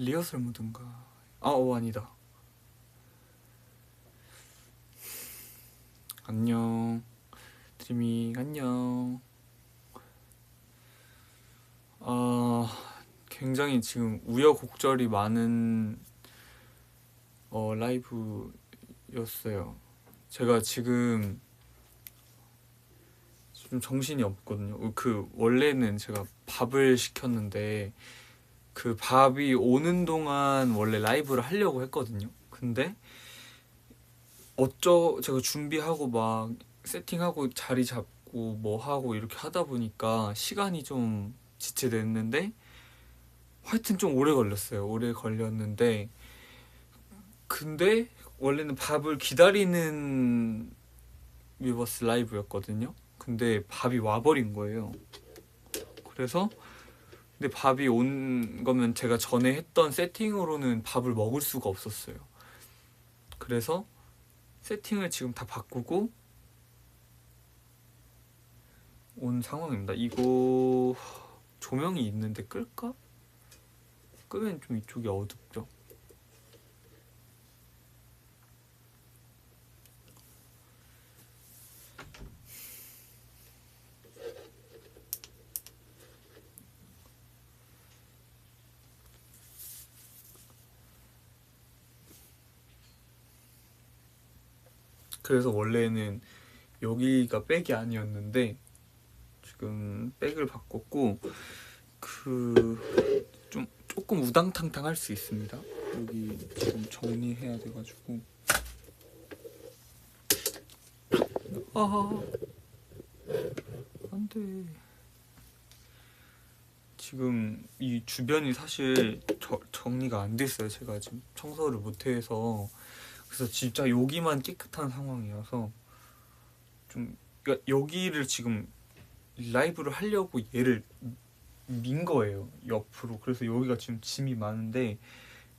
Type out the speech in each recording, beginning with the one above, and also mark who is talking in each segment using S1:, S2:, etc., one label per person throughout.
S1: 리허설 모드인가? 아니다. 안녕 드림이 안녕. 굉장히 지금 우여곡절이 많은 라이브였어요. 제가 지금 좀 정신이 없거든요. 원래는 제가 밥을 시켰는데 그 밥이 오는 동안 원래 라이브를 하려고 했거든요. 근데 제가 준비하고 막 세팅하고 자리 잡고 뭐 하고 이렇게 하다 보니까 시간이 좀 지체됐는데 하여튼 좀 오래 걸렸어요. 오래 걸렸는데 근데 원래는 밥을 기다리는 위버스 라이브였거든요. 근데 밥이 와버린 거예요. 그래서 근데 밥이 온 거면 제가 전에 했던 세팅으로는 밥을 먹을 수가 없었어요. 그래서 세팅을 지금 다 바꾸고 온 상황입니다. 이거 조명이 있는데 끌까? 끄면 좀 이쪽이 어둡죠. 그래서 원래는 여기가 백이 아니었는데 지금 백을 바꿨고 조금 우당탕탕 할 수 있습니다. 여기 지금 정리해야 돼가지고 안돼. 지금 이 주변이 사실 정리가 안 됐어요. 제가 지금 청소를 못해서. 그래서 진짜 여기만 깨끗한 상황이어서 그러니까 여기를 지금 라이브를 하려고 얘를 민 거예요, 옆으로. 그래서 여기가 지금 짐이 많은데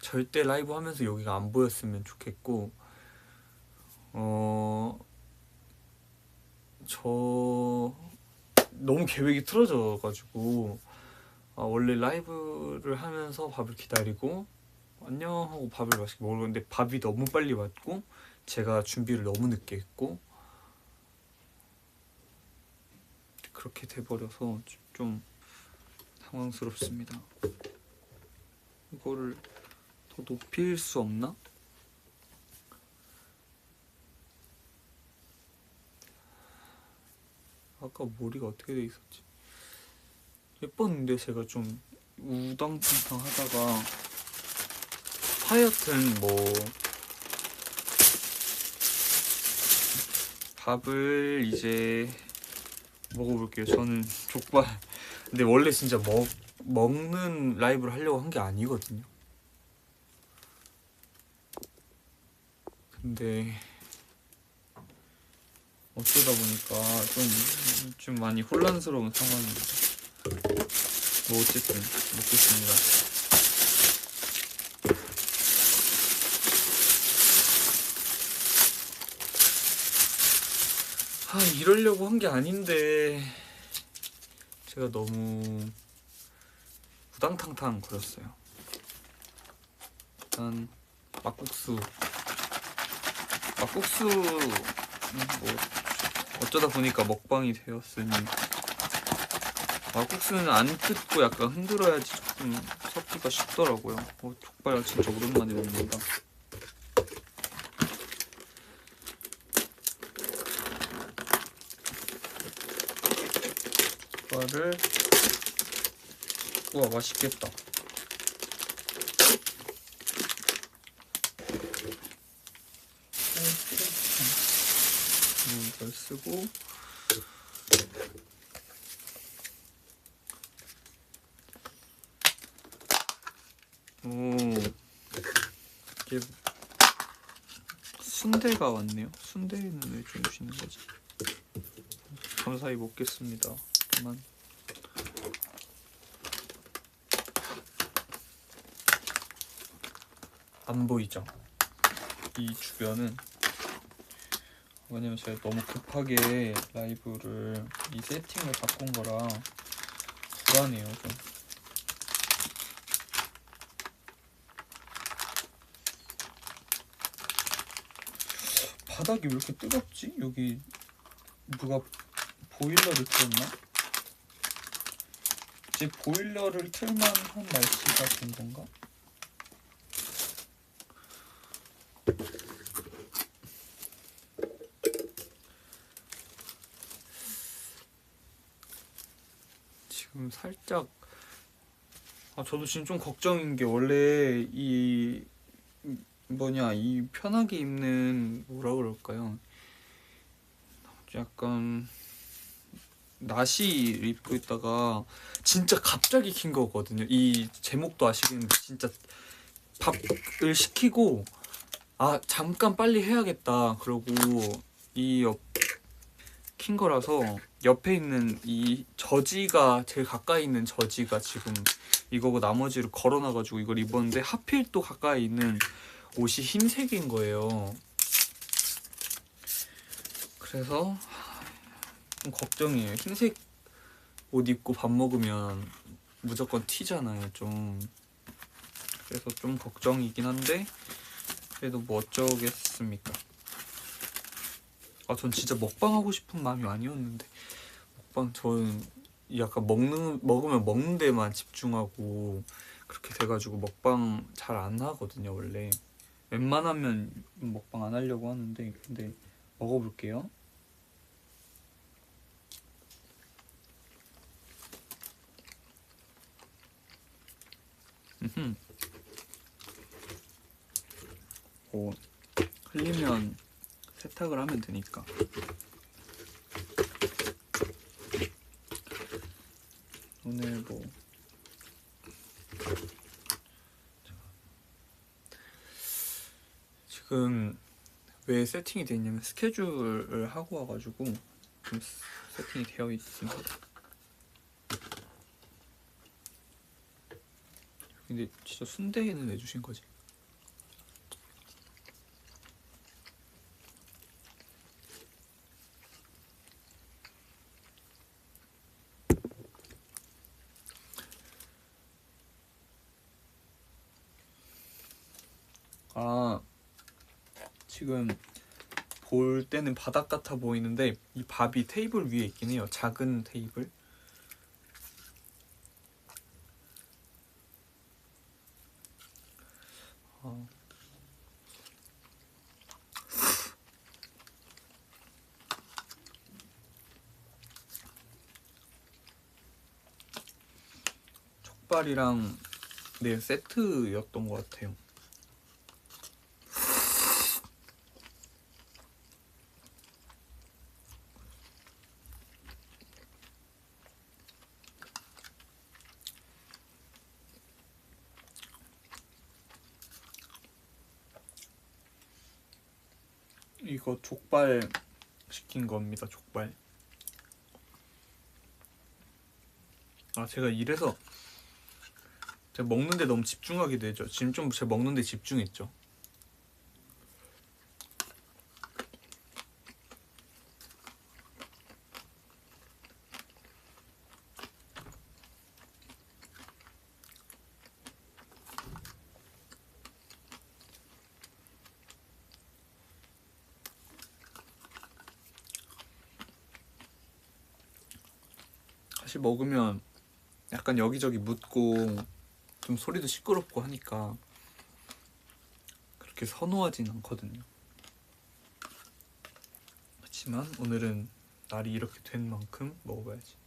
S1: 절대 라이브 하면서 여기가 안 보였으면 좋겠고 저 너무 계획이 틀어져가지고 원래 라이브를 하면서 밥을 기다리고 안녕 하고 밥을 맛있게 먹었는데 밥이 너무 빨리 왔고 제가 준비를 너무 늦게 했고 그렇게 돼버려서 좀 당황스럽습니다. 이거를 더 높일 수 없나? 아까 머리가 어떻게 돼 있었지? 예뻤는데 제가 좀 우당탕탕 하다가 하여튼 뭐 밥을 이제 먹어볼게요. 저는 족발 근데 원래 진짜 먹는 라이브를 하려고 한 게 아니거든요. 근데 어쩌다 보니까 좀 많이 혼란스러운 상황입니다. 뭐 어쨌든 먹겠습니다. 이러려고 한 게 아닌데 제가 너무 우당탕탕 거렸어요. 일단 막국수 뭐 어쩌다 보니까 먹방이 되었으니 막국수는 안 뜯고 약간 흔들어야지 조금 섞기가 쉽더라고요. 족발 진짜 오랜만에 먹는다. 족발을 우와 맛있겠다. 이걸 쓰고 이게 순대가 왔네요. 순대는 왜 주시는 거지? 감사히 먹겠습니다. 그만. 안 보이죠? 이 주변은 왜냐면 제가 너무 급하게 라이브를 이 세팅을 바꾼 거라 불안해요 좀. 바닥이 왜 이렇게 뜨겁지? 여기 누가 보일러를 틀었나? 이제 보일러를 틀만한 날씨가 된 건가? 지금 살짝 저도 지금 좀 걱정인 게 원래 이 편하게 입는 뭐라 그럴까요? 약간 나시를 입고 있다가 진짜 갑자기 킨 거거든요. 이 제목도 아시겠는데 진짜 밥을 시키고 잠깐 빨리 해야겠다 그러고 킨 거라서 옆에 있는 이 저지가 제일 가까이 있는 저지가 지금 이거고 나머지를 걸어놔가지고 이걸 입었는데 하필 또 가까이 있는 옷이 흰색인 거예요. 그래서 좀 걱정이에요. 흰색 옷 입고 밥 먹으면 무조건 튀잖아요 좀. 그래서 좀 걱정이긴 한데 그래도 뭐 어쩌겠습니까. 전 진짜 먹방 하고 싶은 마음이 아니었는데 저는 약간 먹으면 먹는 데만 집중하고 그렇게 돼가지고 먹방 잘 안 하거든요 원래. 웬만하면 먹방 안 하려고 하는데 근데 먹어볼게요. 흘리면 세탁을 하면 되니까. 오늘 뭐 지금 왜 세팅이 돼 있냐면 스케줄을 하고 와가지고 좀 세팅이 되어 있습니다. 근데 진짜 순대는 왜 주신 거지? 지금 볼 때는 바닥 같아 보이는데 이 밥이 테이블 위에 있긴 해요. 작은 테이블. 족발이랑 세트였던 것 같아요. 이거 족발 시킨 겁니다. 족발. 제가 이래서 제가 먹는데 너무 집중하게 되죠. 지금 좀 제가 먹는데 집중했죠. 사실 먹으면 약간 여기저기 묻고 좀 소리도 시끄럽고 하니까 그렇게 선호하진 않거든요. 그렇지만 오늘은 날이 이렇게 된 만큼 먹어봐야지.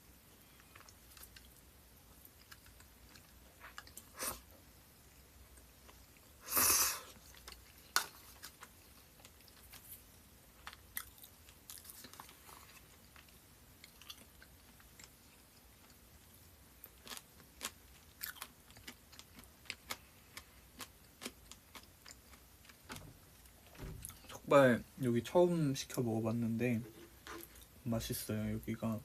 S1: 족발 여기 처음 시켜 먹어봤는데 맛있어요. 여기가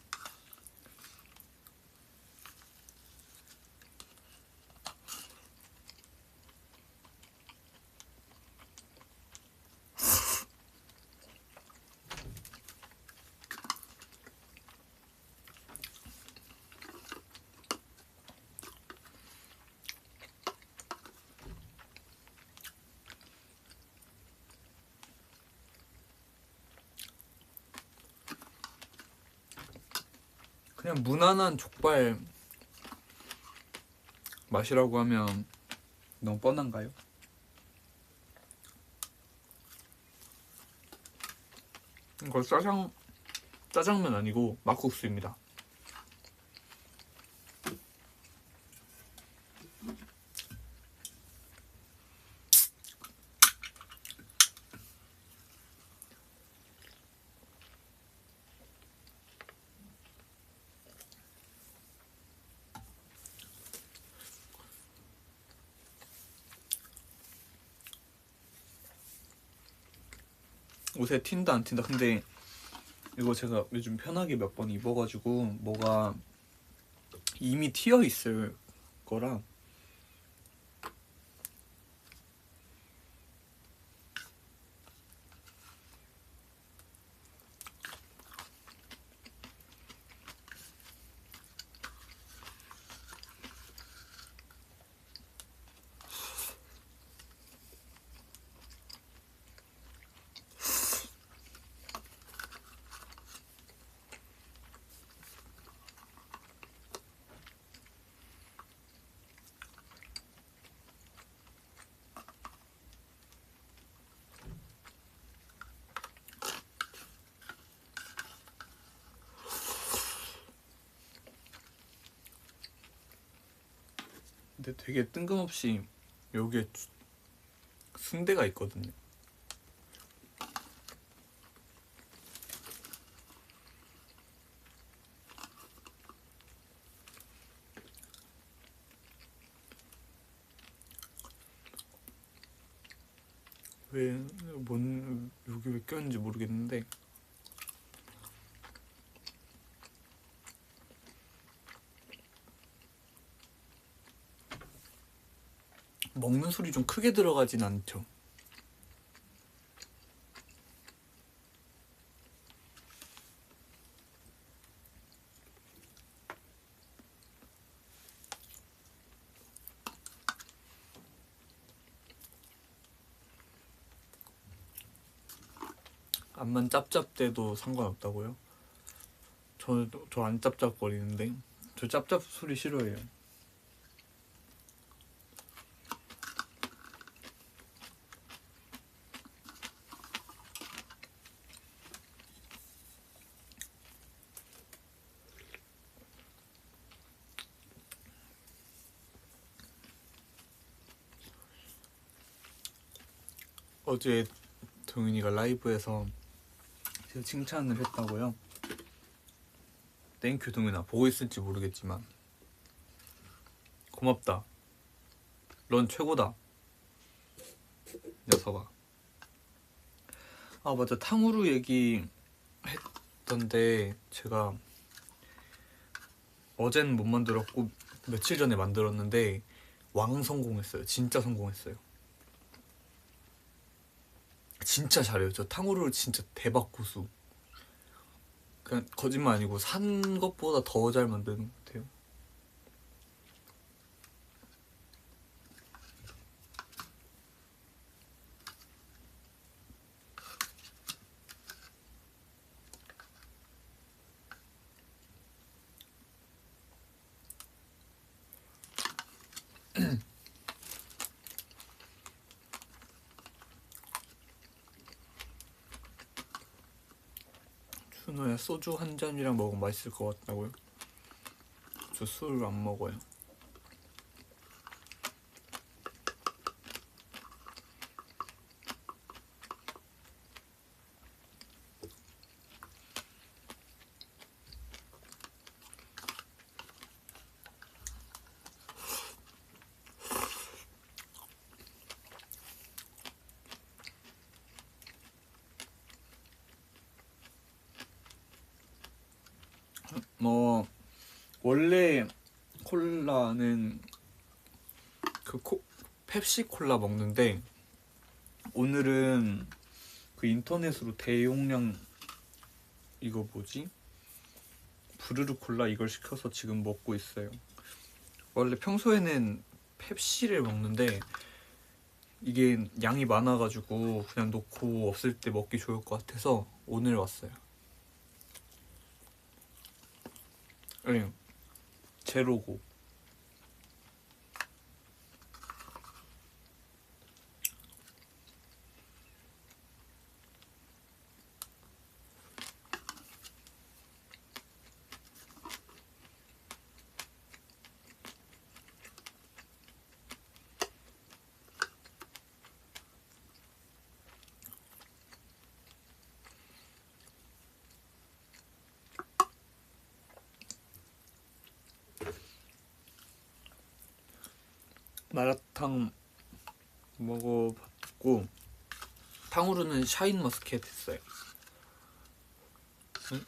S1: 그냥 무난한 족발 맛이라고 하면 너무 뻔한가요? 이거 짜장면 아니고 막국수입니다. 옷에 튄다 안 튄다. 근데 이거 제가 요즘 편하게 몇 번 입어가지고 뭐가 이미 튀어 있을 거라. 근데 되게 뜬금없이 여기에 순대가 있거든요. 여기 왜 꼈는지 모르겠는데 먹는 소리 좀 크게 들어가진 않죠. 암만 짭짭대도 상관없다고요? 저 안 짭짭거리는데 저 짭짭 소리 싫어해요. 어제 동윤이가 라이브에서 제가 칭찬을 했다고요? 땡큐 동윤아. 보고 있을지 모르겠지만 고맙다. 넌 최고다. 녀석아. 아 맞아, 탕후루 얘기했던데 제가 어제는 못 만들었고 며칠 전에 만들었는데 왕 성공했어요. 진짜 성공했어요. 진짜 잘해요. 저 탕후루 진짜 대박 고수. 그냥 거짓말 아니고 산 것보다 더 잘 만드는 것 같아요. 준호야, 소주 한 잔이랑 먹으면 맛있을 것 같다고요? 저 술 안 먹어요. 원래 콜라는 펩시 콜라 먹는데 오늘은 그 인터넷으로 대용량 이거 뭐지? 부르르 콜라 이걸 시켜서 지금 먹고 있어요. 원래 평소에는 펩시를 먹는데 이게 양이 많아가지고 그냥 놓고 없을 때 먹기 좋을 것 같아서 오늘 왔어요. 네, 제로고. 마라탕 먹어봤고 탕후루는 샤인머스켓 했어요. 응?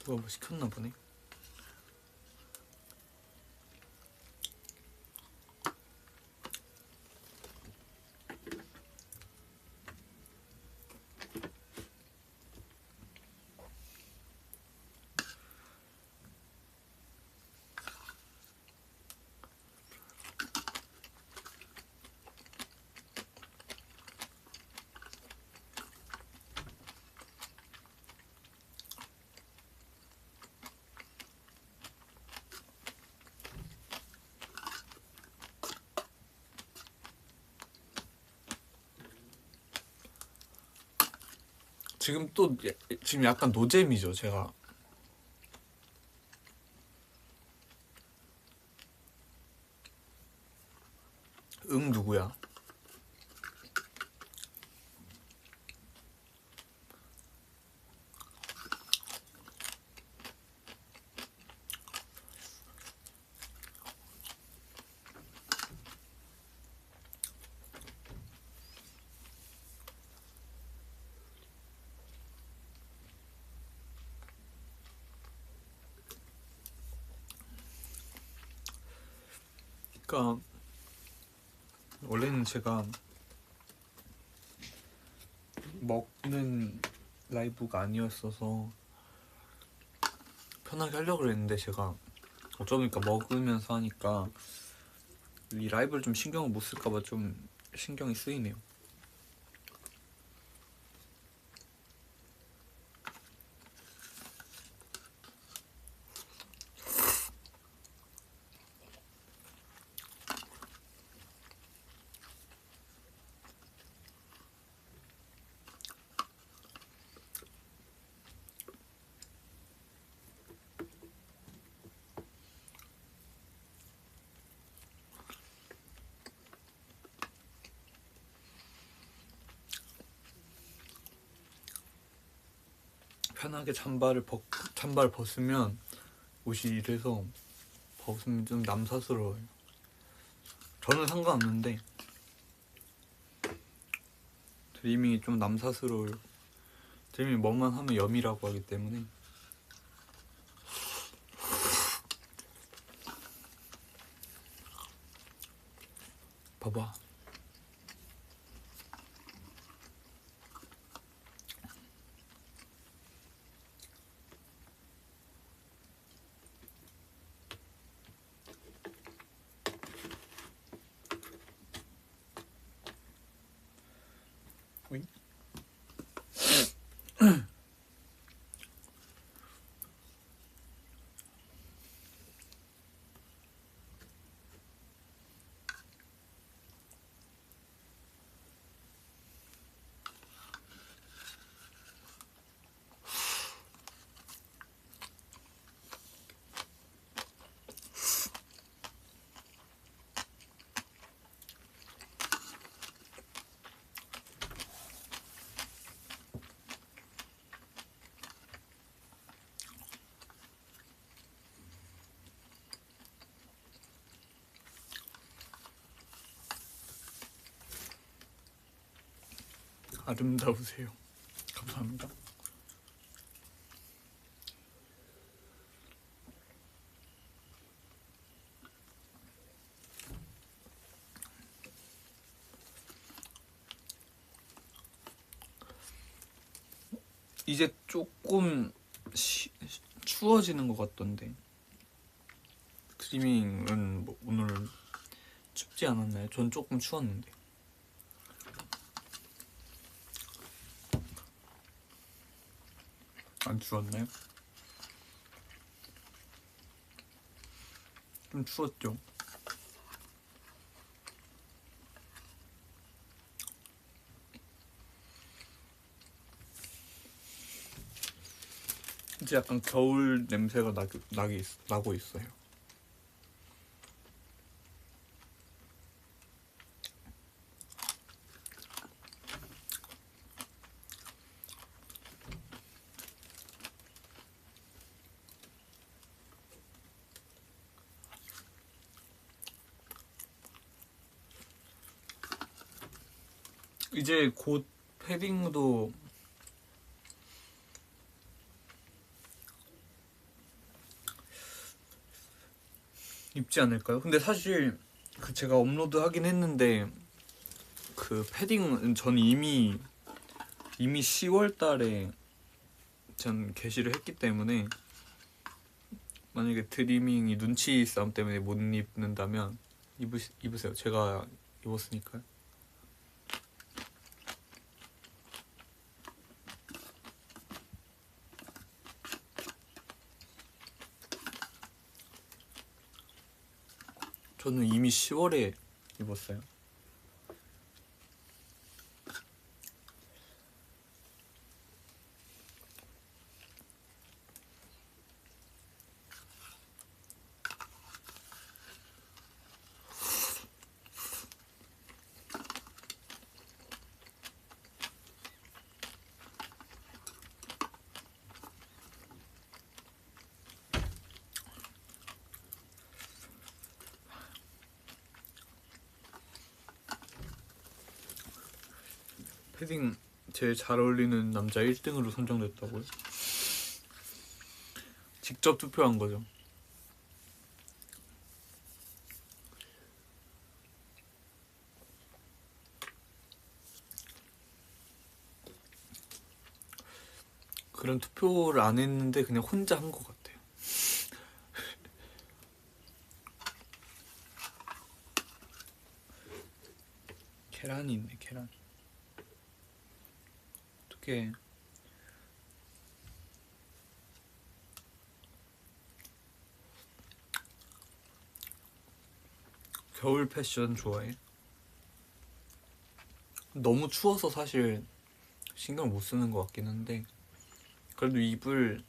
S1: 누가 뭐 시켰나 보네. 지금 약간 노잼이죠 제가. 응 누구야? 그러니까 원래는 제가 먹는 라이브가 아니었어서 편하게 하려고 했는데 제가 어쩌니까 먹으면서 하니까 이 라이브를 좀 신경을 못 쓸까봐 좀 신경이 쓰이네요. 편하게 잠발 벗으면 옷이 이래서 벗으면 좀 남사스러워요. 저는 상관없는데 드리밍이 좀 남사스러워요. 드리밍이 뭐만 하면 염이라고 하기 때문에. 봐봐. 오잉? 아름다우세요. 감사합니다. 이제 조금 추워지는 것 같던데 스트리밍은 뭐 오늘 춥지 않았나요? 전 조금 추웠는데. 안 추웠나요? 좀 추웠죠? 이제 약간 겨울 냄새가 나고 있어요. 이제 곧 패딩도 입지 않을까요? 근데 사실 그 제가 업로드 하긴 했는데 그 패딩은 전 이미 10월 달에 전 게시를 했기 때문에 만약에 드리밍이 눈치 싸움 때문에 못 입는다면 입으세요. 제가 입었으니까요. 저는 이미 10월에 입었어요. 패딩 제일 잘 어울리는 남자 1등으로 선정됐다고요? 직접 투표한 거죠. 그런 투표를 안 했는데 그냥 혼자 한 것 같아요. 계란이 있네, 계란. 어떻게 겨울 패션 좋아해? 너무 추워서 사실 신경 못 쓰는 것 같긴 한데 그래도 입을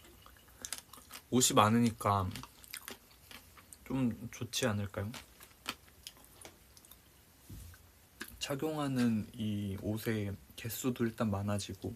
S1: 옷이 많으니까 좀 좋지 않을까요? 착용하는 이 옷의 개수도 일단 많아지고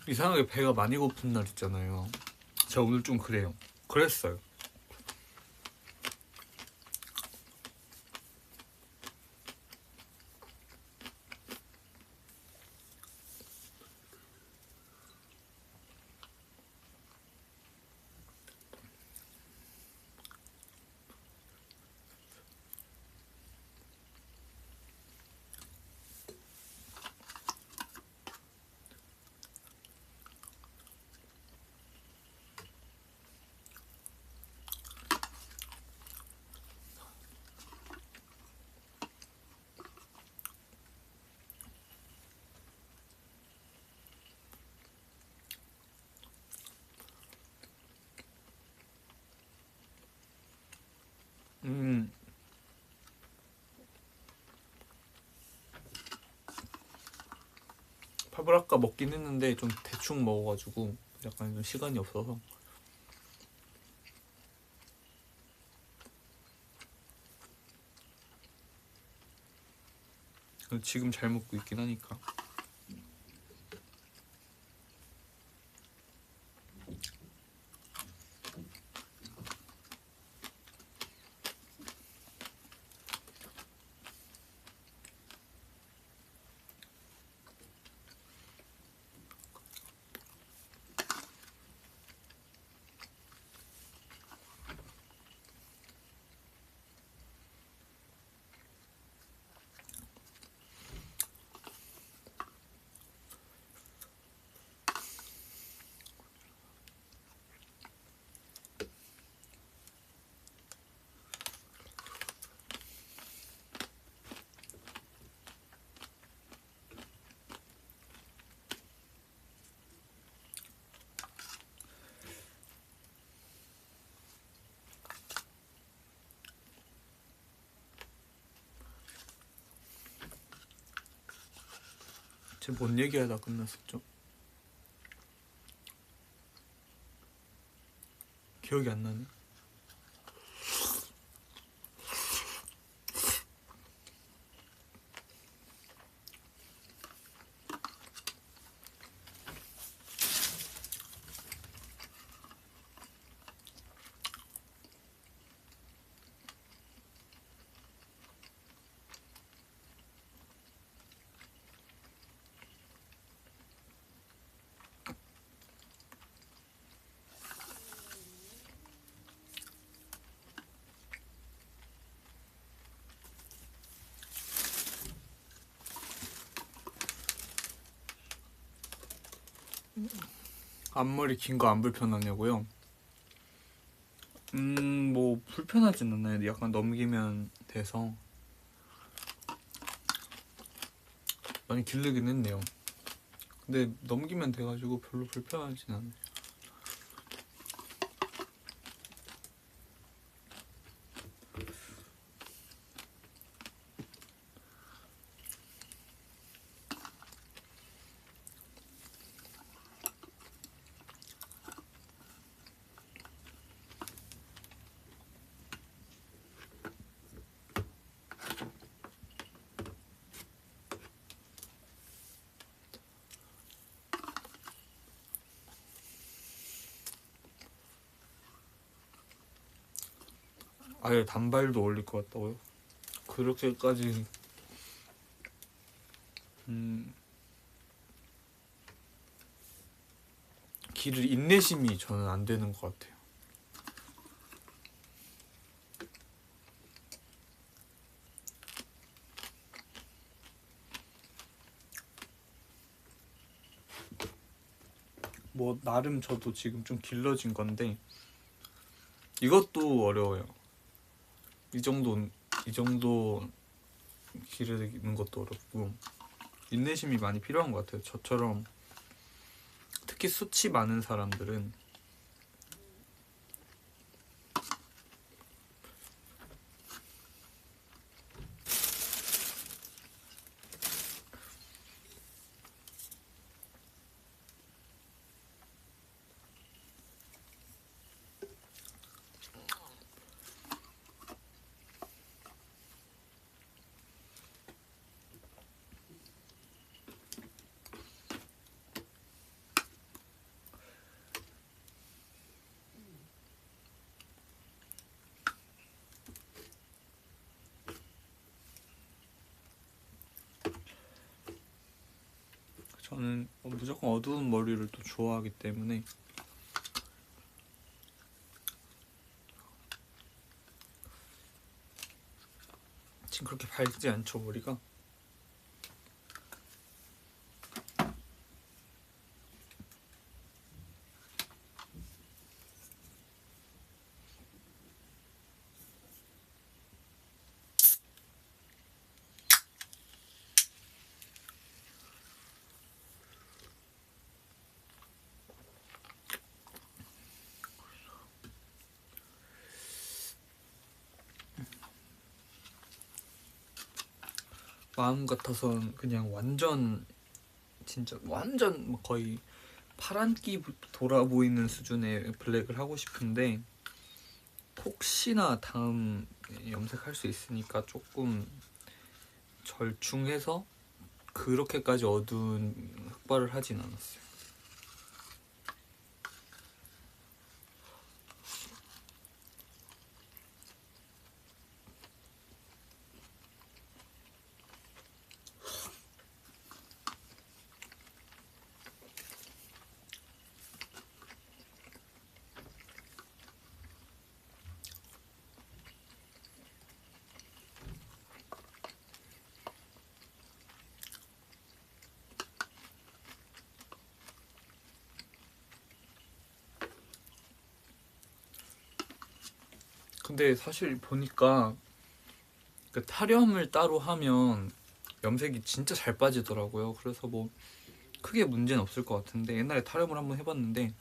S1: 이상하게 배가 많이 고픈 날 있잖아요. 제가 오늘 좀 그랬어요. 아까 먹긴 했는데 좀 대충 먹어가지고 약간 좀 시간이 없어서. 지금 잘 먹고 있긴 하니까. 쟤 뭔 얘기하다 끝났었죠? 기억이 안 나네. 앞머리 긴 거 안 불편하냐고요? 뭐 불편하진 않아요. 약간 넘기면 돼서 많이 기르긴 했네요. 근데 넘기면 돼가지고 별로 불편하진 않아요. 아예 단발도 어울릴 것 같다고요? 그렇게까지 기를 인내심이 저는 안 되는 것 같아요. 뭐 나름 저도 지금 좀 길러진 건데 이것도 어려워요. 이 정도 기르는 것도 어렵고 인내심이 많이 필요한 것 같아요. 저처럼 특히 수치 많은 사람들은 저는 무조건 어두운 머리를 또 좋아하기 때문에 지금 그렇게 밝지 않죠, 머리가. 마음 같아선 그냥 완전 진짜 완전 뭐 거의 파란기 돌아 보이는 수준의 블랙을 하고 싶은데 혹시나 다음 염색할 수 있으니까 조금 절충해서 그렇게까지 어두운 흑발을 하진 않았어요. 근데 사실 보니까 그 타령을 따로 하면 염색이 진짜 잘 빠지더라고요. 그래서 뭐 크게 문제는 없을 것 같은데 옛날에 타령을 한번 해봤는데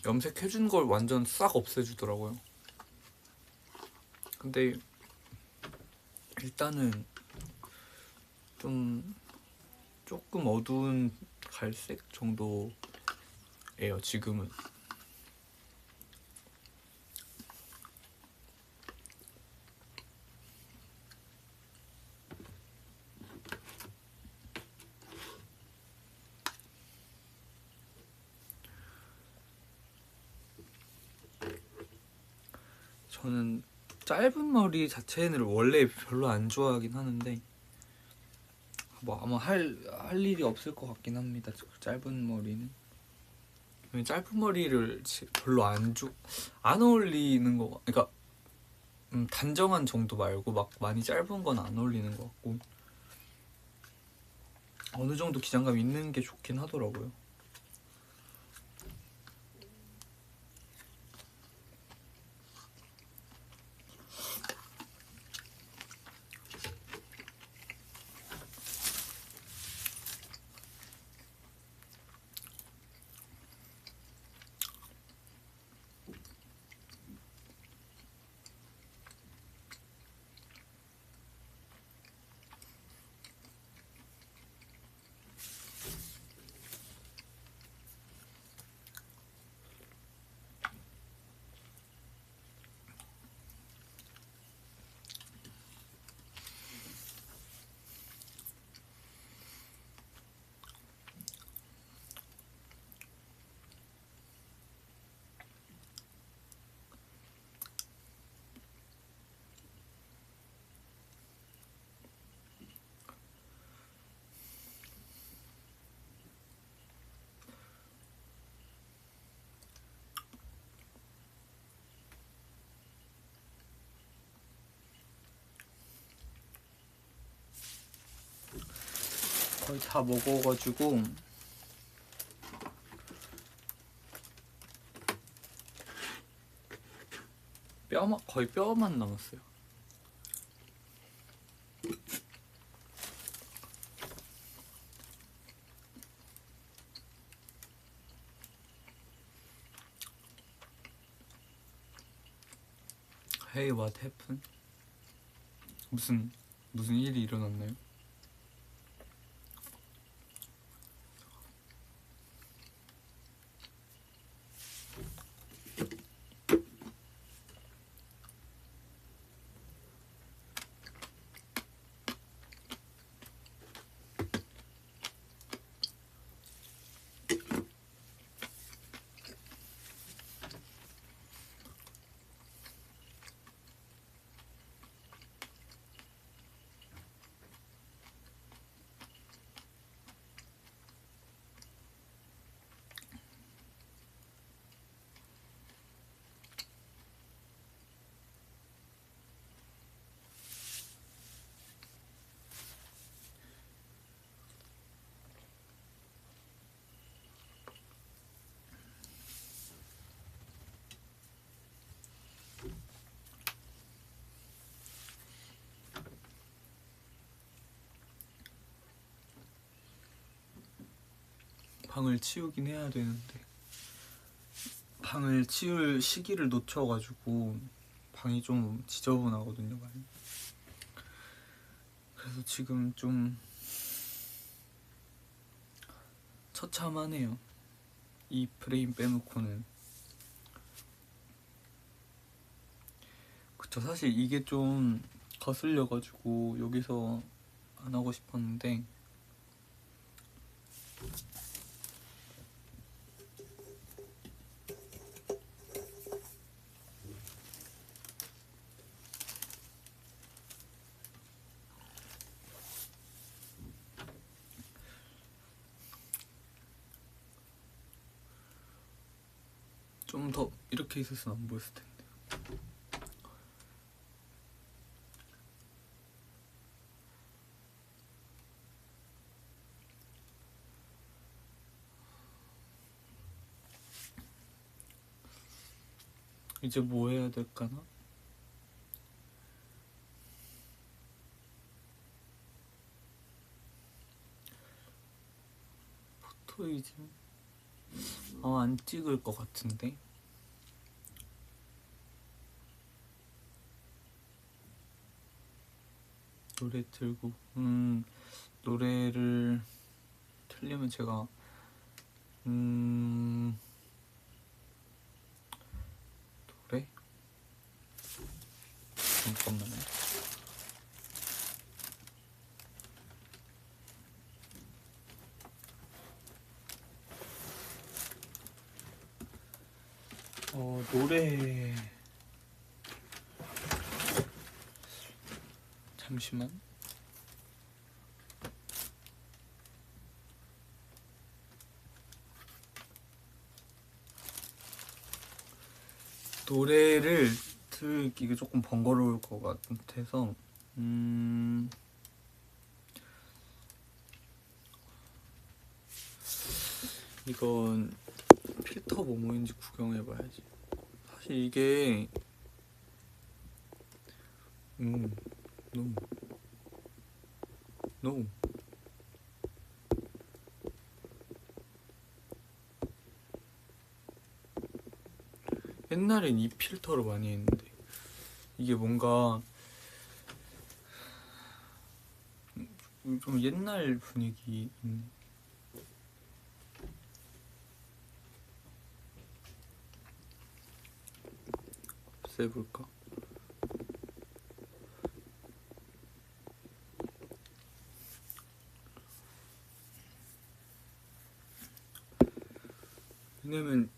S1: 염색해준 걸 완전 싹 없애주더라고요. 근데 일단은 좀 조금 어두운 갈색 정도예요, 지금은. 저는 짧은 머리 자체는 원래 별로 안 좋아하긴 하는데 뭐 아마 할 일이 없을 것 같긴 합니다. 짧은 머리는. 짧은 머리를 별로 안 어울리는 거, 그러니까 단정한 정도 말고 막 많이 짧은 건 안 어울리는 것 같고 어느 정도 기장감 있는 게 좋긴 하더라고요. 거의 다 먹어가지고 거의 뼈만 남았어요. Hey, what happened? 무슨 일이 일어났나요? 방을 치우긴 해야 되는데 방을 치울 시기를 놓쳐가지고 방이 좀 지저분하거든요, 많이. 그래서 지금 좀 처참하네요. 이 프레임 빼놓고는. 그쵸, 사실 이게 좀 거슬려가지고 여기서 안 하고 싶었는데 좀 더 이렇게 있었으면 안 보였을 텐데. 이제 뭐 해야 될까나? 포토이즈 안 찍을 것 같은데. 노래 틀고 노래를 틀리면 제가 노래? 잠깐만요. 노래 잠시만. 노래를 틀기가 조금 번거로울 것 같아서 이건 필터 뭐뭐인지 구경해봐야지. 사실 이게 no. 옛날엔 이 필터로 많이 했는데 이게 뭔가 좀 옛날 분위기 있네. 없애볼까? 왜냐면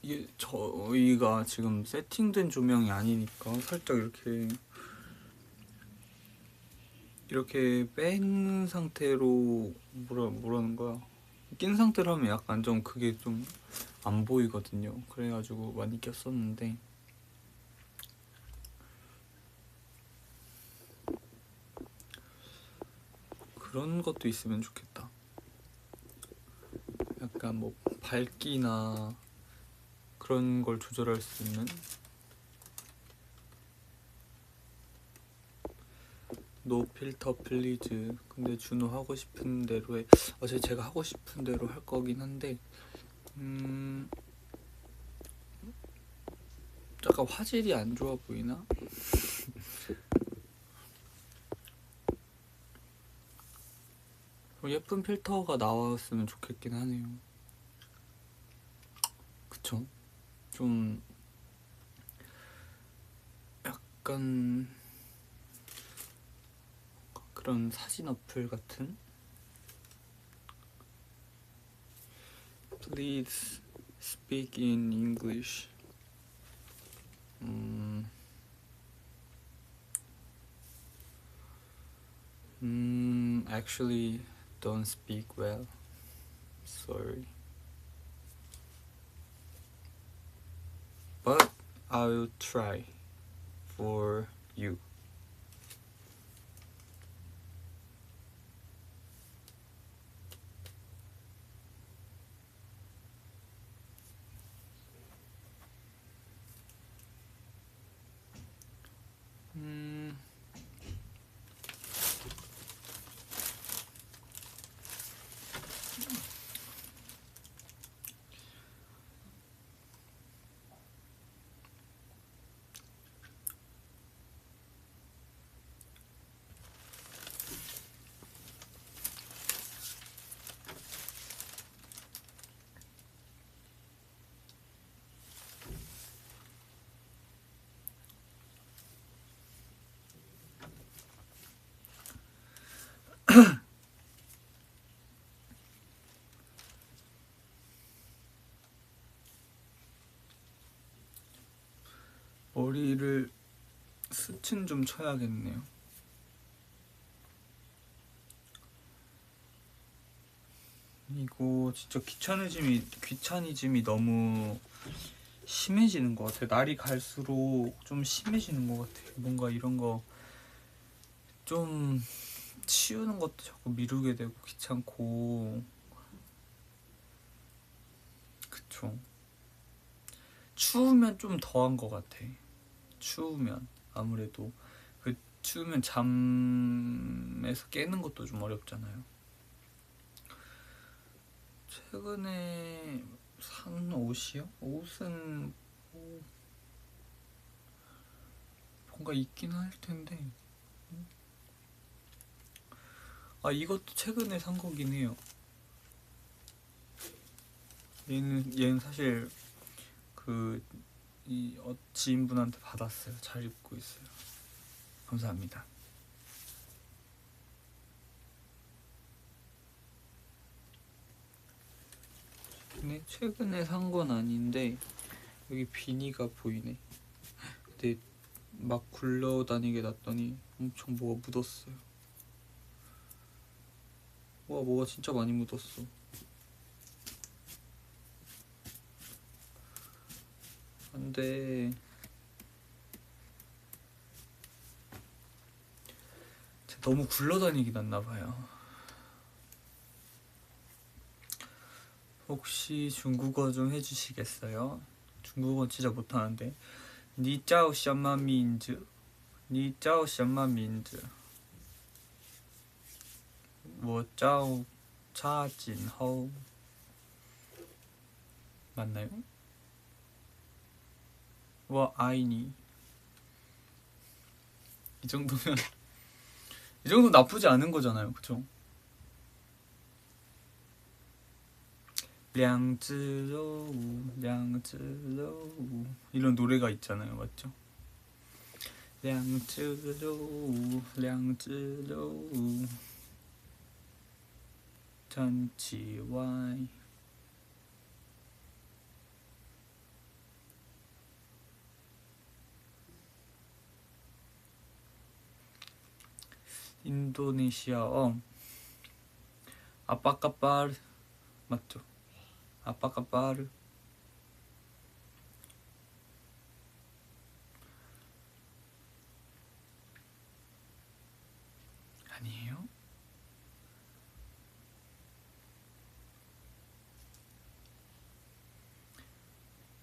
S1: 이게 저희가 지금 세팅된 조명이 아니니까 살짝 이렇게 뺀 상태로 뭐라는 거야? 낀 상태로 하면 약간 좀 그게 좀 안 보이거든요. 그래가지고 많이 꼈었는데 그런 것도 있으면 좋겠다. 약간 뭐 밝기나 그런 걸 조절할 수 있는. 노 필터 플리즈. 근데 준호 하고 싶은 대로 해. 어제 제가 하고 싶은 대로 할 거긴 한데 약간 화질이 안 좋아 보이나? 예쁜 필터가 나왔으면 좋겠긴 하네요. 그쵸? 좀 약간 그런 사진 어플 같은? Please speak in English. Actually don't speak well. Sorry. But I will try for you. 머리를 스친 좀 쳐야겠네요. 이거 진짜 귀차니즘이 너무 심해지는 것 같아요. 날이 갈수록 좀 심해지는 것 같아요. 뭔가 이런 거 좀 치우는 것도 자꾸 미루게 되고 귀찮고. 그쵸. 추우면 좀 더한 것 같아. 추우면 아무래도 추우면 잠에서 깨는 것도 좀 어렵잖아요. 최근에 산 옷이요? 옷은 뭐 뭔가 있긴 할 텐데. 아, 이것도 최근에 산 거긴 해요. 얘는 사실 지인분한테 받았어요. 잘 입고 있어요. 감사합니다. 네, 최근에 산 건 아닌데 여기 비니가 보이네. 근데 막 굴러다니게 놨더니 엄청 뭐가 묻었어요. 와, 뭐가 진짜 많이 묻었어. 안돼. 너무 굴러다니게 놨나봐요. 혹시 중국어 좀 해주시겠어요? 중국어 진짜 못하는데. 니짜오 샤마 민즈, 니짜오 샤마 민즈, 워짜오 차진허. 맞나요? 워 아이니. 이 정도면 이 정도 나쁘지 않은 거잖아요, 그쵸? 량쯔로우 량쯔로우 이런 노래가 있잖아요, 맞죠? 량쯔로우 량쯔로우 전치와이. 인도네시아어 아빠까빠르 맞죠? 아빠까빠르. 아니에요?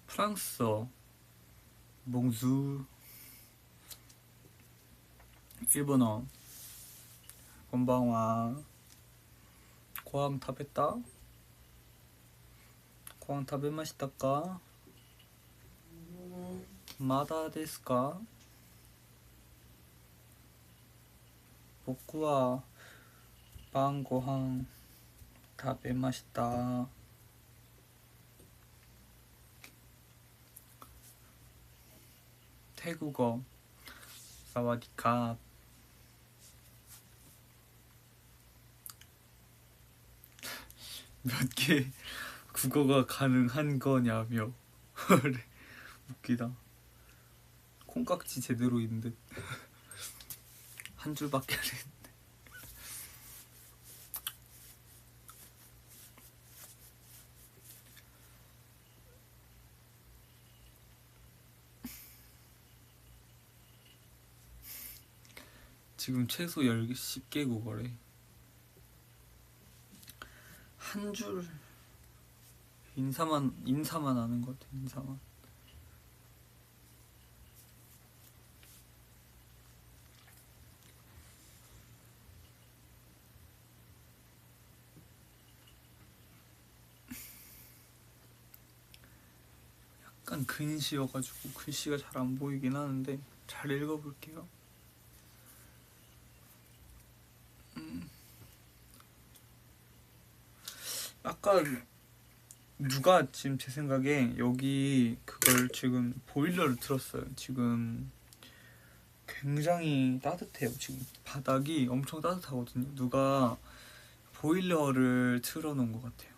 S1: 프랑스어 몽주. 일본어 곤방와. 고항 타베다? 고항 타베마시다까? 마다 데스까? 복구와 방고항 타베마시다. 태국어 사와디캅. 몇 개 국어가 가능한 거냐며. 웃기다. 콩깍지 제대로 있는 듯. 한 줄밖에 안 했는데. 지금 최소 10개 국어래. 한 줄 인사만 아는 것 같아. 인사만. 약간 근시여가지고 글씨가 잘 안 보이긴 하는데 잘 읽어볼게요. 아까 누가 지금 제 생각에 여기 그걸 지금 보일러를 틀었어요. 지금 굉장히 따뜻해요. 지금 바닥이 엄청 따뜻하거든요. 누가 보일러를 틀어놓은 것 같아요.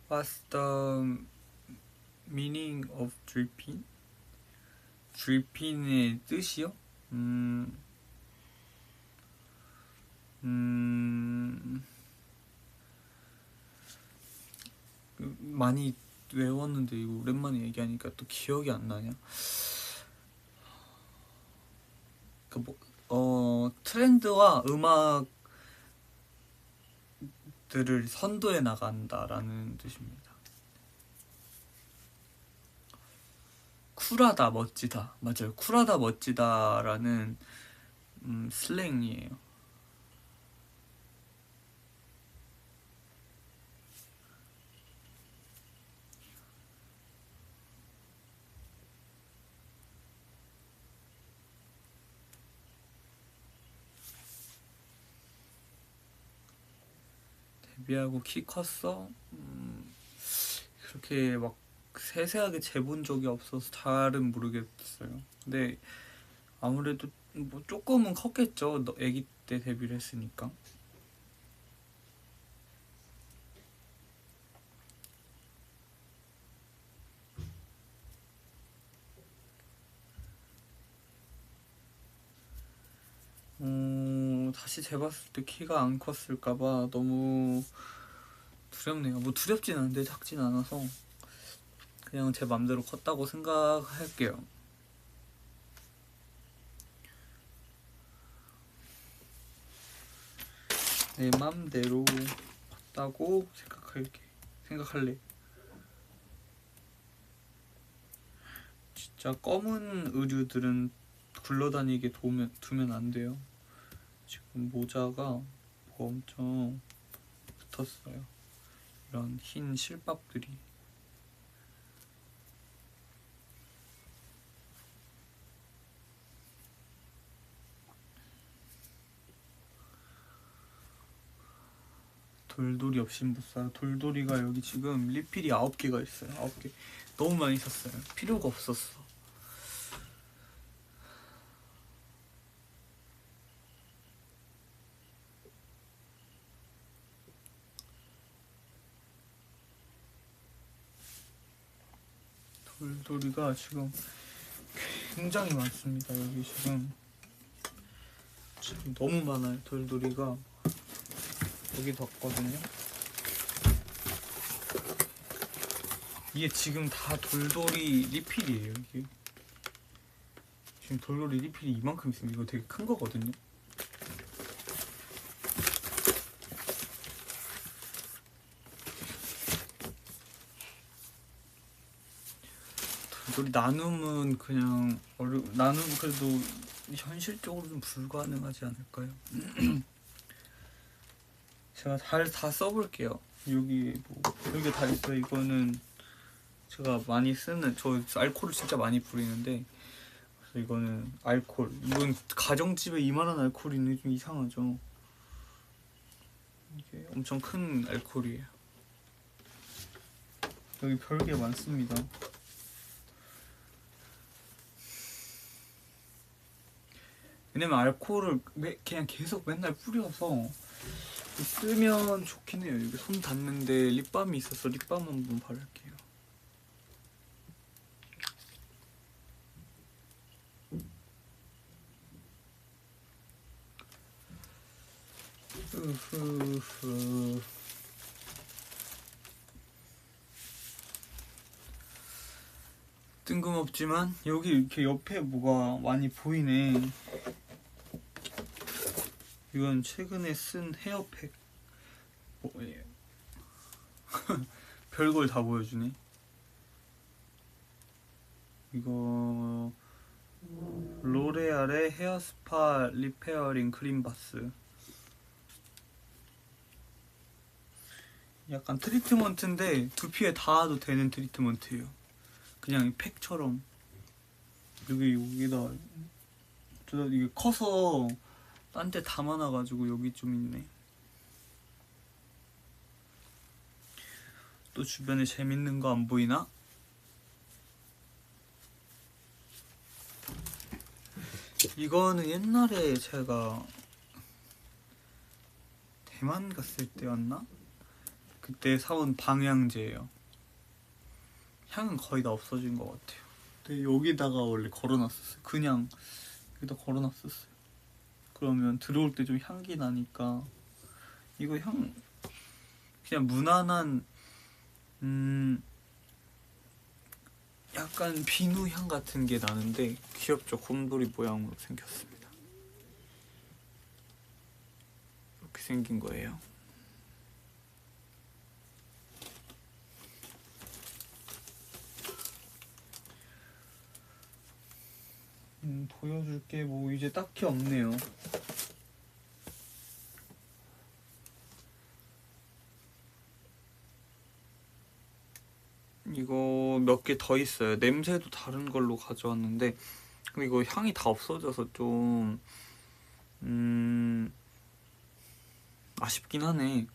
S1: What's the meaning of dripping? dripping의 뜻이요? 많이 외웠는데 이거 오랜만에 얘기하니까 또 기억이 안 나냐? 트렌드와 음악들을 선도해 나간다라는 뜻입니다. 쿨하다, 멋지다. 맞아요. 쿨하다, 멋지다라는 슬랭이에요. 데뷔하고 키 컸어? 그렇게 막 세세하게 재본 적이 없어서 잘은 모르겠어요. 근데 아무래도 뭐 조금은 컸겠죠. 너 아기 때 데뷔를 했으니까. 다시 재봤을 때 키가 안 컸을까봐 너무 두렵네요. 뭐 두렵진 않은데 작진 않아서 그냥 제 맘대로 컸다고 생각할게요. 내 맘대로 컸다고 생각할래. 진짜 검은 의류들은 굴러다니게 두면 안 돼요. 지금 모자가 엄청 붙었어요. 이런 흰 실밥들이. 돌돌이 없이 못 살아. 돌돌이가 여기 지금 리필이 9개가 있어요. 9개. 너무 많이 샀어요. 필요가 없었어. 돌돌이가 지금 굉장히 많습니다. 여기 지금 너무 많아요. 돌돌이가 여기도 왔거든요. 이게 지금 다 돌돌이 리필이에요. 이게 지금 돌돌이 리필이 이만큼 있습니다. 이거 되게 큰 거거든요. 돌돌이 나눔은 그냥 나눔 그래도 현실적으로 좀 불가능하지 않을까요? 제가 다 써볼게요. 여기 여기 다 있어요. 이거는 제가 많이 쓰는, 저 알코올을 진짜 많이 뿌리는데, 그래서 이거는 알코올. 이건 가정집에 이만한 알코올이 있는 게 좀 이상하죠. 이게 엄청 큰 알코올이에요. 여기 별게 많습니다. 왜냐면 알코올을 그냥 계속 맨날 뿌려서 쓰면 좋긴 해요. 여기 손 닿는데 립밤이 있어서 립밤 한번 바를게요. 뜬금없지만 여기 이렇게 옆에 뭐가 많이 보이네. 이건 최근에 쓴 헤어팩. 별걸 다 보여주네. 이거 로레알의 헤어스파 리페어링 크림 바스. 약간 트리트먼트인데 두피에 닿아도 되는 트리트먼트예요. 그냥 팩처럼. 여기다 이게 커서 딴 데 담아놔가지고 여기 좀 있네. 또 주변에 재밌는 거 안 보이나? 이거는 옛날에 제가 대만 갔을 때였나? 그때 사온 방향제예요. 향은 거의 다 없어진 것 같아요. 근데 여기다가 원래 걸어놨었어요. 그냥 여기다 걸어놨었어요. 그러면 들어올 때 좀 향기 나니까. 이거 향 그냥 무난한 약간 비누 향 같은 게 나는데 귀엽죠? 곰돌이 모양으로 생겼습니다. 이렇게 생긴 거예요. 보여줄 게 뭐 이제 딱히 없네요. 이거 몇 개 더 있어요. 냄새도 다른 걸로 가져왔는데 근데 이거 향이 다 없어져서 좀 아쉽긴 하네.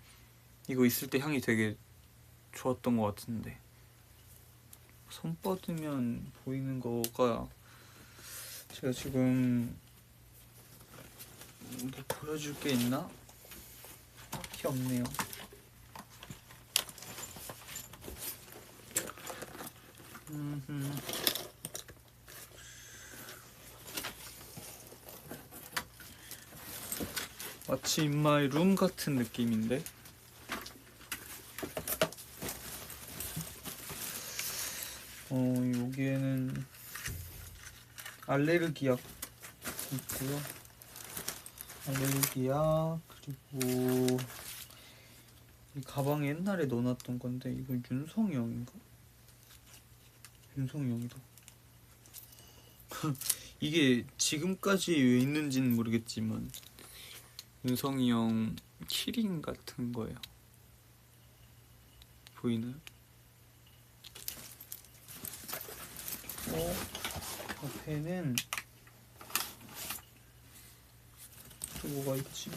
S1: 이거 있을 때 향이 되게 좋았던 것 같은데. 손 뻗으면 보이는 거가 제가 지금 뭐 보여줄 게 있나? 딱히 없네요. 마치 in my room 같은 느낌인데 여기에는 알레르기약 있고요. 알레르기약 그리고 이 가방에 옛날에 넣어놨던 건데 이건 윤성형인가? 윤성형이다. 이게 지금까지 왜 있는지는 모르겠지만 윤성이 형 키링 같은 거예요. 보이나요? 앞에는 또 뭐가 있지?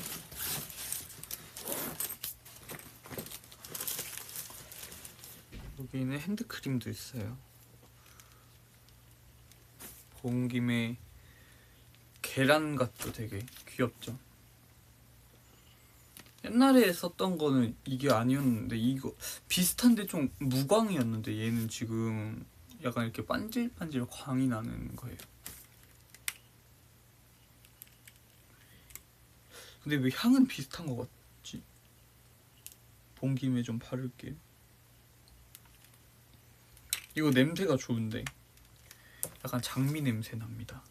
S1: 여기는 핸드크림도 있어요. 본 김에 계란갓도 되게 귀엽죠? 옛날에 썼던 거는 이게 아니었는데 이거 비슷한데 좀 무광이었는데 얘는 지금 약간 이렇게 반질반질 광이 나는 거예요. 근데 왜 향은 비슷한 것 같지? 본 김에 좀 바를게요. 이거 냄새가 좋은데 약간 장미 냄새 납니다.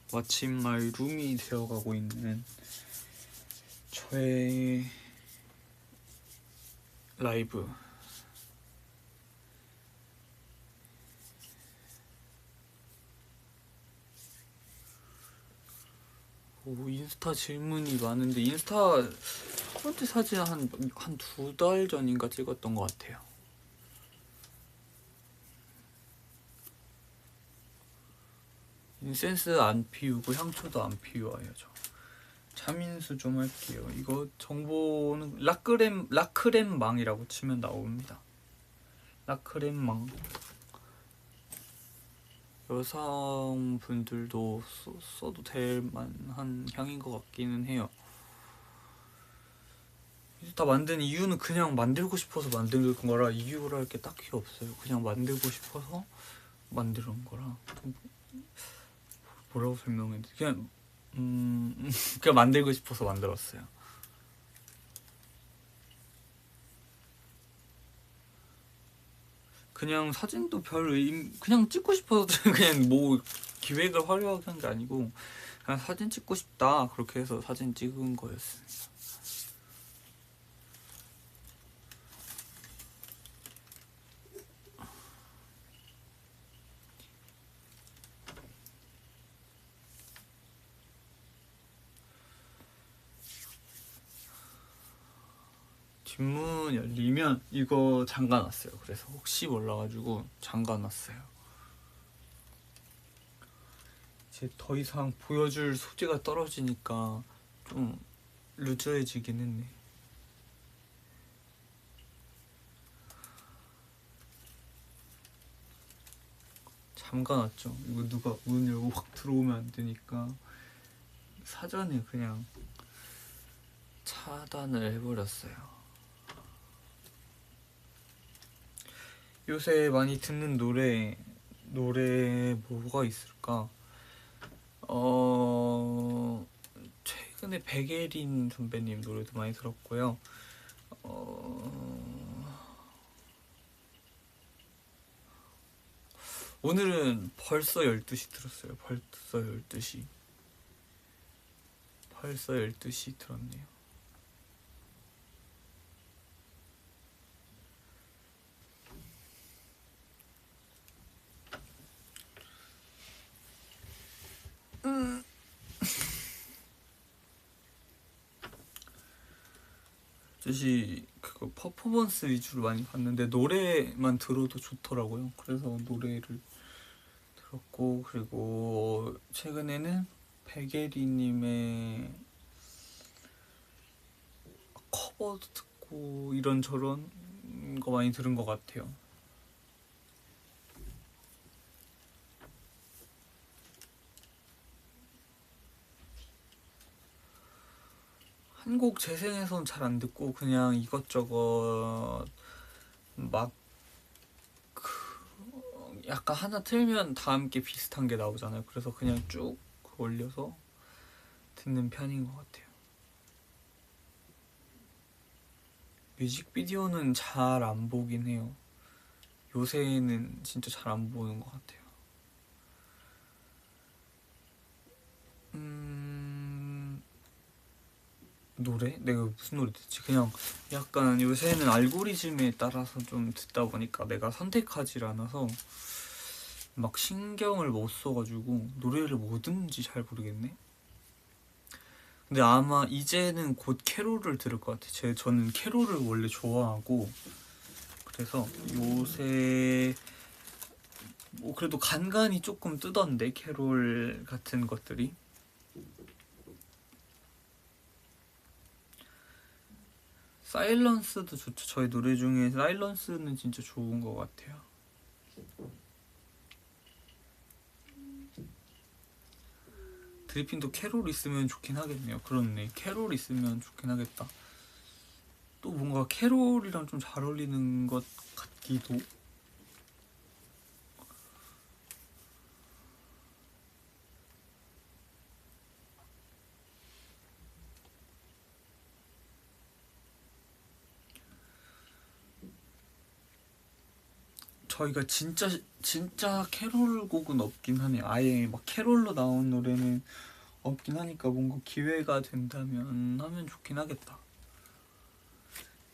S1: What's in my room이 되어가고 있는 저의 라이브. 인스타 질문이 많은데 인스타 첫 번째 사진 한 2달 전인가 찍었던 것 같아요. 인센스 안 피우고 향초도 안 피워요. 저 참인수 좀 할게요. 이거 정보는 라크렘망이라고 치면 나옵니다. 라크렘망. 여성분들도 써도 될 만한 향인 것 같기는 해요. 다 만든 이유는 그냥 만들고 싶어서 만든 거라 이유랄 게 딱히 없어요. 그냥 만들고 싶어서 만든 거라. 뭐라고 설명해야 돼? 그냥 그냥 만들고 싶어서 만들었어요. 그냥 사진도 그냥 찍고 싶어서 그냥 뭐 기획을 화려하게 한 게 아니고 그냥 사진 찍고 싶다 그렇게 해서 사진 찍은 거였습니다. 뒷문 열리면 이거 잠가놨어요. 그래서 혹시 몰라가지고 잠가놨어요. 이제 더 이상 보여줄 소재가 떨어지니까 좀 루즈해지긴 했네. 잠가놨죠. 이거 누가 문 열고 확 들어오면 안 되니까 사전에 그냥 차단을 해버렸어요. 요새 많이 듣는 노래 뭐가 있을까? 최근에 백예린 선배님 노래도 많이 들었고요. 오늘은 벌써 12시 들었어요. 벌써 12시. 벌써 12시 들었네요. 뜻이 그거 퍼포먼스 위주로 많이 봤는데 노래만 들어도 좋더라고요. 그래서 노래를 들었고, 그리고 최근에는 백예리님의 커버도 듣고 이런저런 거 많이 들은 것 같아요. 한 곡 재생해서는 잘 안 듣고 그냥 이것저것 막 약간 하나 틀면 다음 게 비슷한 게 나오잖아요. 그래서 그냥 쭉 올려서 듣는 편인 것 같아요. 뮤직비디오는 잘 안 보긴 해요. 요새는 진짜 잘 안 보는 것 같아요. 노래? 내가 무슨 노래 듣지? 그냥 약간 요새는 알고리즘에 따라서 좀 듣다 보니까 내가 선택하지 않아서 막 신경을 못 써가지고 노래를 뭐 듣는지 잘 모르겠네. 근데 아마 이제는 곧 캐롤을 들을 것 같아. 저는 캐롤을 원래 좋아하고, 그래서 요새 뭐 그래도 간간히 조금 뜨던데 캐롤 같은 것들이. 사일런스도 좋죠. 저희 노래 중에 사일런스는 진짜 좋은 것 같아요. 드리핀도 캐롤 있으면 좋긴 하겠네요. 그렇네. 캐롤 있으면 좋긴 하겠다. 또 뭔가 캐롤이랑 좀 잘 어울리는 것 같기도. 저희가 진짜 캐롤 곡은 없긴 하네요. 아예 막 캐롤로 나온 노래는 없긴 하니까 뭔가 기회가 된다면 하면 좋긴 하겠다.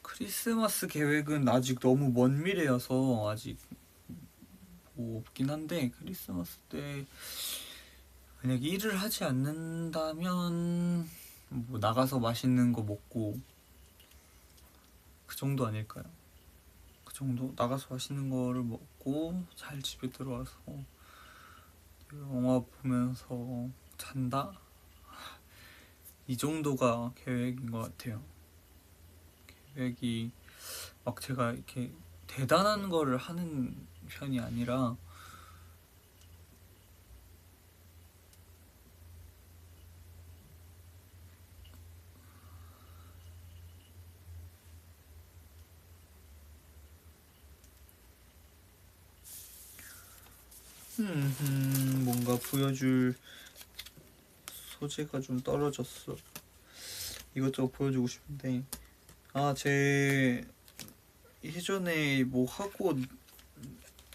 S1: 크리스마스 계획은 아직 너무 먼 미래여서 아직 뭐 없긴 한데, 크리스마스 때 만약 일을 하지 않는다면 뭐 나가서 맛있는 거 먹고 그 정도 아닐까요? 그 정도? 나가서 맛있는 거를 먹고 잘 집에 들어와서 영화 보면서 잔다? 이 정도가 계획인 것 같아요. 계획이 막 제가 이렇게 대단한 거를 하는 편이 아니라 뭔가 보여줄 소재가 좀 떨어졌어. 이것저것 보여주고 싶은데, 제 예전에 뭐 하고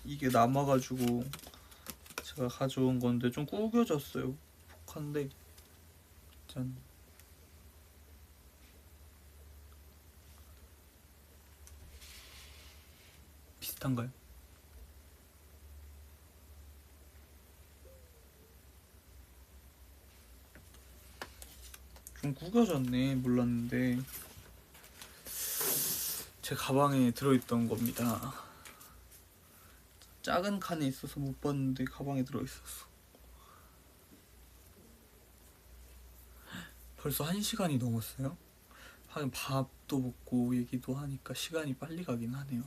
S1: 이게 남아가지고 제가 가져온 건데 좀 구겨졌어요. 폭한데. 짠. 비슷한가요? 좀 구겨졌네. 몰랐는데 제 가방에 들어있던 겁니다. 작은 칸에 있어서 못 봤는데 가방에 들어있었어. 벌써 1시간이 넘었어요? 하긴 밥도 먹고 얘기도 하니까 시간이 빨리 가긴 하네요.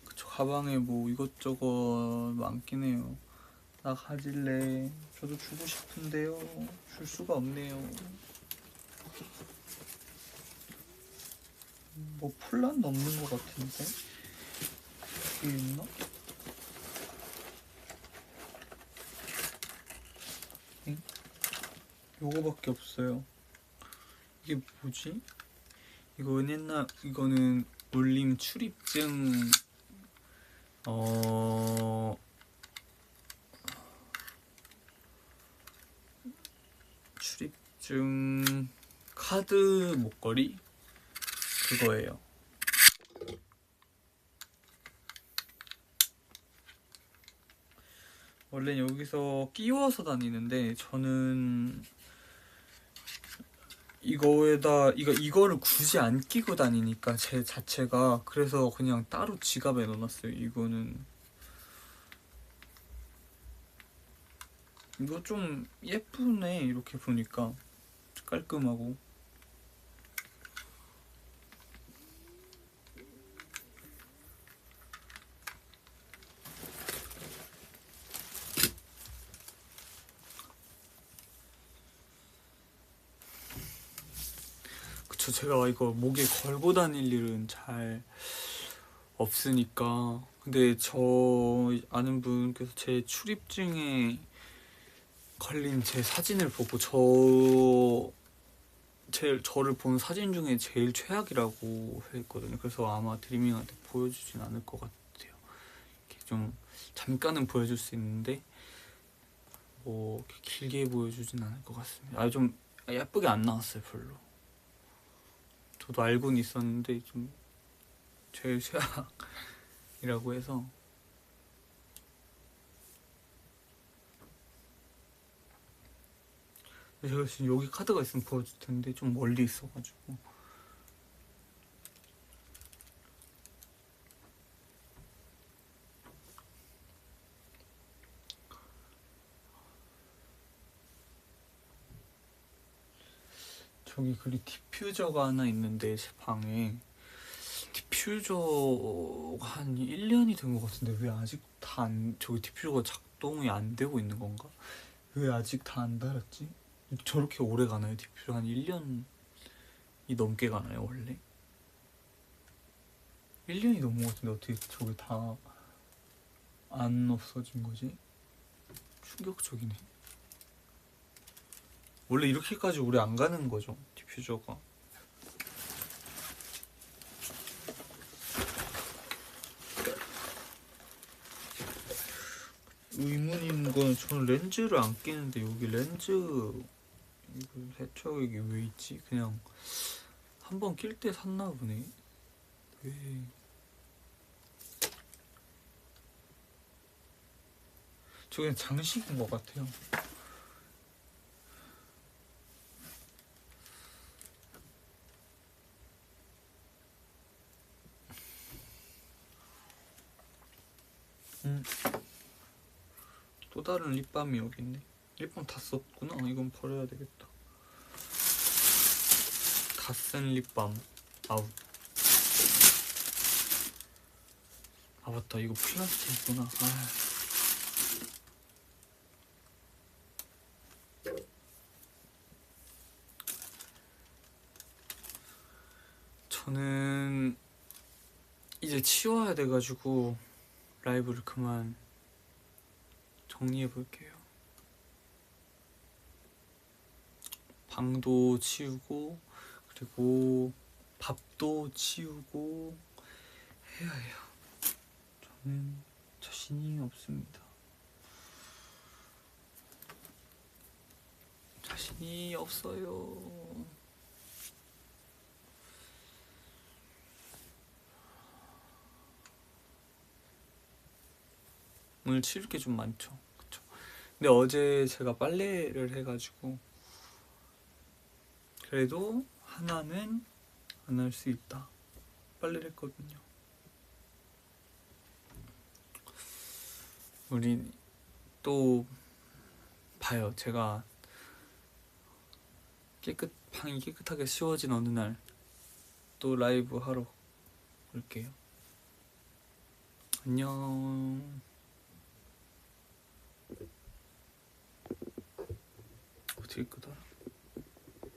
S1: 그쵸, 가방에 뭐 이것저것 많긴 해요. 나 가질래. 저도 주고 싶은데요. 줄 수가 없네요. 뭐 폴란 넘는 것 같은데? 이게 있나? 응? 요거밖에 없어요. 이게 뭐지? 이거는 울림 출입증 출입증 카드 목걸이 그거예요. 원래 여기서 끼워서 다니는데 저는 이거를 굳이 안 끼고 다니니까 제 자체가 그래서 그냥 따로 지갑에 넣어놨어요. 이거 좀 예쁘네. 이렇게 보니까 깔끔하고. 그쵸, 제가 이거 목에 걸고 다닐 일은 잘 없으니까. 근데 저 아는 분께서 제 출입증에 걸린 제 사진을 보고 저를 본 사진 중에 제일 최악이라고 했거든요. 그래서 아마 드리밍한테 보여주진 않을 것 같아요. 이렇게 좀 잠깐은 보여줄 수 있는데 뭐 이렇게 길게 보여주진 않을 것 같습니다. 좀 예쁘게 안 나왔어요, 별로. 저도 알고는 있었는데 좀 제일 최악이라고 해서. 제가 지금 여기 카드가 있으면 보여줄 텐데 좀 멀리 있어가지고. 저기 그리고 디퓨저가 하나 있는데 제 방에 디퓨저가 한 1년이 된 것 같은데 왜 아직 저기 디퓨저가 작동이 안 되고 있는 건가? 왜 아직 다 안 달았지? 저렇게 오래 가나요? 디퓨저 한 1년이 넘게 가나요 원래? 1년이 넘은 것 같은데 어떻게 저게 다 안 없어진 거지? 충격적이네. 원래 이렇게까지 오래 안 가는 거죠 디퓨저가. 의문 있는 건 저는 렌즈를 안 끼는데 여기 렌즈 이거 대체 이게 왜 있지? 그냥 한번 낄 때 샀나 보네. 왜? 저 그냥 장식인 것 같아요. 또 다른 립밤이 여기 있네. 립밤 다 썼구나. 이건 버려야 되겠다. 다 쓴 립밤 아웃. 아 맞다, 이거 플라스틱이구나. 저는 이제 치워야 돼가지고 라이브를 그만 정리해 볼게요. 방도 치우고 그리고 밥도 치우고 해야 해요. 저는 자신이 없습니다. 자신이 없어요. 오늘 치울 게 좀 많죠. 그쵸? 근데 어제 제가 빨래를 해가지고 그래도 하나는 안 할 수 있다. 빨래를 했거든요. 우리 또 봐요. 제가 방이 깨끗하게 치워진 어느 날 또 라이브 하러 올게요. 안녕.